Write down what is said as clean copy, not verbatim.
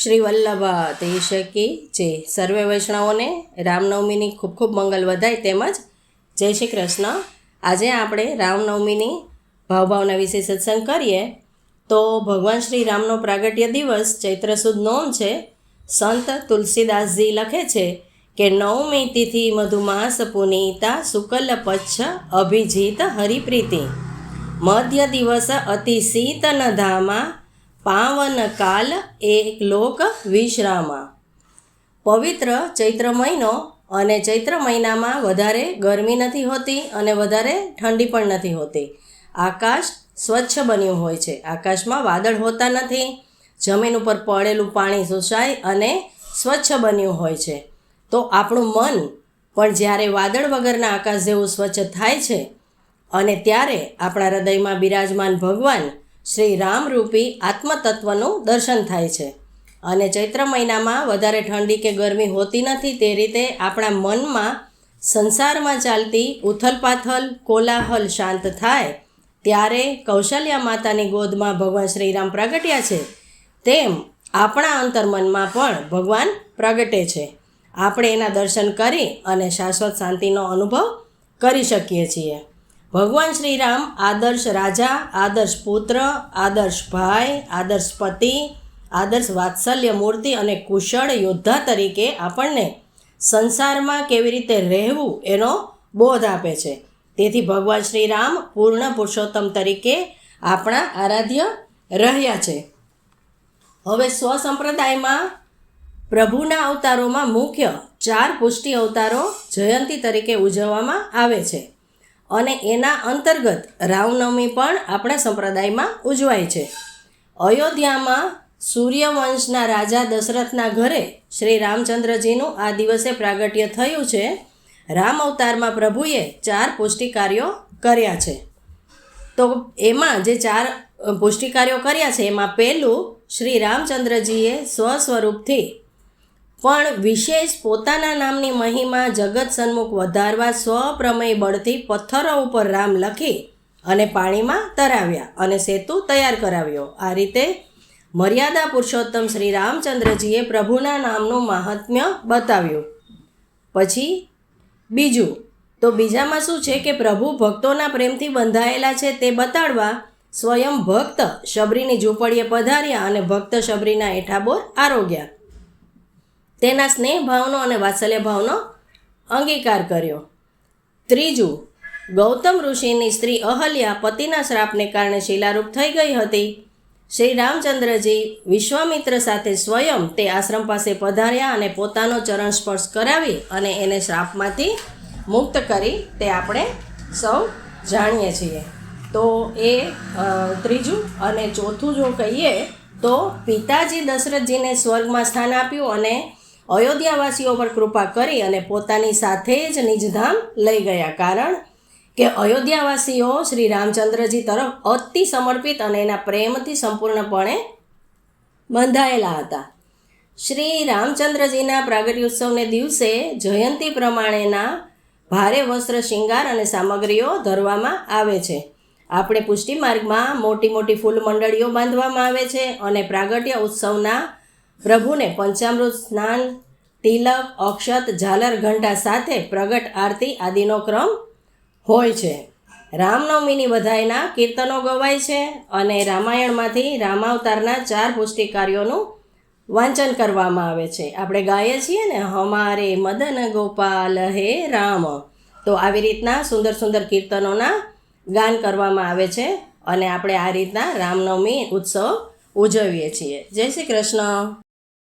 શ્રી વલ્લભાધીશ કી જય. સર્વે વૈષ્ણવોને રામનવમીની ખૂબ ખૂબ મંગલ વધાય તેમજ જય શ્રી કૃષ્ણ. આજે આપણે રામનવમીની ભાવભાવના વિશે સત્સંગ કરીએ. તો ભગવાન શ્રી રામનો પ્રાગટ્ય દિવસ ચૈત્ર સુદ નોમ છે. સંત તુલસીદાસજી લખે છે કે નવમી તિથિ મધુમાસ પુનીતા શુક્લ પચ્છ અભિજીત હરિપ્રીતિ મધ્ય દિવસ અતિ શીતન ધામા પાવન કાલ એક લોક વિશ્રામા. પવિત્ર ચૈત્ર મહિનો અને ચૈત્ર મહિનામાં વધારે ગરમી નથી હોતી અને વધારે ઠંડી પણ નથી હોતી. આકાશ સ્વચ્છ બન્યું હોય છે. આકાશમાં વાદળ હોતા નથી. જમીન ઉપર પડેલું પાણી શોષાય અને સ્વચ્છ બન્યું હોય છે. તો આપણું મન પણ જ્યારે વાદળ વગરના આકાશ જેવું સ્વચ્છ થાય છે અને ત્યારે આપણા હૃદયમાં બિરાજમાન ભગવાન શ્રી રામરૂપી આત્મતત્વનું દર્શન થાય છે. અને ચૈત્ર મહિનામાં વધારે ઠંડી કે ગરમી હોતી નથી. તે રીતે આપણા મનમાં સંસારમાં ચાલતી ઉથલપાથલ કોલાહલ શાંત થાય ત્યારે કૌશલ્યા માતાની ગોદમાં ભગવાન શ્રીરામ પ્રગટ્યા છે તેમ આપણા અંતર્મનમાં પણ ભગવાન પ્રગટે છે. આપણે એના દર્શન કરી અને શાશ્વત શાંતિનો અનુભવ કરી શકીએ છીએ. ભગવાન શ્રીરામ આદર્શ રાજા, આદર્શ પુત્ર, આદર્શ ભાઈ, આદર્શ પતિ, આદર્શ વાત્સલ્ય મૂર્તિ અને કુશળ યોદ્ધા તરીકે આપણને સંસારમાં કેવી રીતે રહેવું એનો બોધ આપે છે. તેથી ભગવાન શ્રીરામ પૂર્ણ પુરુષોત્તમ તરીકે આપણા આરાધ્ય રહ્યા છે. હવે સ્વસંપ્રદાયમાં પ્રભુના અવતારોમાં મુખ્ય 4 પુષ્ટિ અવતારો જયંતી તરીકે ઉજવવામાં આવે છે અને એના અંતર્ગત રામનવમી પણ આપણા સંપ્રદાયમાં ઉજવાય છે. અયોધ્યામાં સૂર્યવંશના રાજા દશરથના ઘરે શ્રી રામચંદ્રજીનું આ દિવસે પ્રાગટ્ય થયું છે. રામ અવતારમાં પ્રભુએ 4 પુષ્ટિ કાર્યો કર્યા છે. તો એમાં જે 4 પુષ્ટિ કાર્યો કર્યા છે એમાં પહેલું, શ્રી રામચંદ્રજીએ સ્વસ્વરૂપથી પણ વિશેષ પોતાના નામની મહિમા જગત સન્મુખ વધારવા સ્વપ્રમેય બળથી પથ્થરો ઉપર રામ લખી અને પાણીમાં તરાવ્યા અને સેતુ તૈયાર કરાવ્યો. આ રીતે મર્યાદા પુરુષોત્તમ શ્રી રામચંદ્રજીએ પ્રભુના નામનું મહાત્મ્ય બતાવ્યું. પછી બીજું, તો બીજામાં શું છે કે પ્રભુ ભક્તોના પ્રેમથી બંધાયેલા છે તે બતાડવા સ્વયં ભક્ત શબરીની ઝૂંપડીએ પધાર્યા અને ભક્ત શબરીના એઠાબોર આરોગ્યા. તેના સ્નેહ ભાવનો અને વાત્સલ્ય ભાવનો અંગીકાર કર્યો. ત્રીજું, ગૌતમ ઋષિની સ્ત્રી અહલ્યા પતિના શ્રાપને કારણે શિલારૂપ થઈ ગઈ હતી. શ્રી રામચંદ્રજી વિશ્વામિત્ર સાથે સ્વયં તે આશ્રમ પાસે પધાર્યા અને પોતાનો ચરણ સ્પર્શ કરાવી અને એને શ્રાપમાંથી મુક્ત કરી તે આપણે સૌ જાણીએ છીએ. તો એ ત્રીજું. અને ચોથું જો કહીએ તો પિતાજી દશરથજીને સ્વર્ગમાં સ્થાન આપ્યું અને અયોધ્યાવાસીઓ પર કૃપા કરી અને પોતાની સાથે જ નિજધામ લઈ ગયા. કારણ કે અયોધ્યાવાસીઓ શ્રી રામચંદ્રજી તરફ અતિ સમર્પિત અને એના પ્રેમથી સંપૂર્ણપણે બંધાયેલા હતા. શ્રી રામચંદ્રજીના પ્રાગટ્યોત્સવને દિવસે જયંતી પ્રમાણેના ભારે વસ્ત્ર શૃંગાર અને સામગ્રીઓ ધરવામાં આવે છે. આપણે પુષ્ટિ માર્ગમાં મોટી મોટી ફૂલ મંડળીઓ બાંધવામાં આવે છે અને પ્રાગટ્ય ઉત્સવના પ્રભુને પંચામૃત સ્નાન, તિલક, અક્ષત, ઝાલર, ઘંટા સાથે પ્રગટ આરતી આદિનો ક્રમ હોય છે. રામનવમીની વધાઈના કીર્તનો ગવાય છે અને રામાયણમાંથી રામાવતારના 4 પુષ્ટિ કાર્યોનું વાંચન કરવામાં આવે છે. આપણે ગાઈએ છીએ ને, હમારે મદન ગોપાલ હે રામ. તો આવી રીતના સુંદર સુંદર કીર્તનોના ગાન કરવામાં આવે છે અને આપણે આ રીતના રામનવમી ઉત્સવ ઉજવીએ છીએ. જય શ્રી કૃષ્ણ.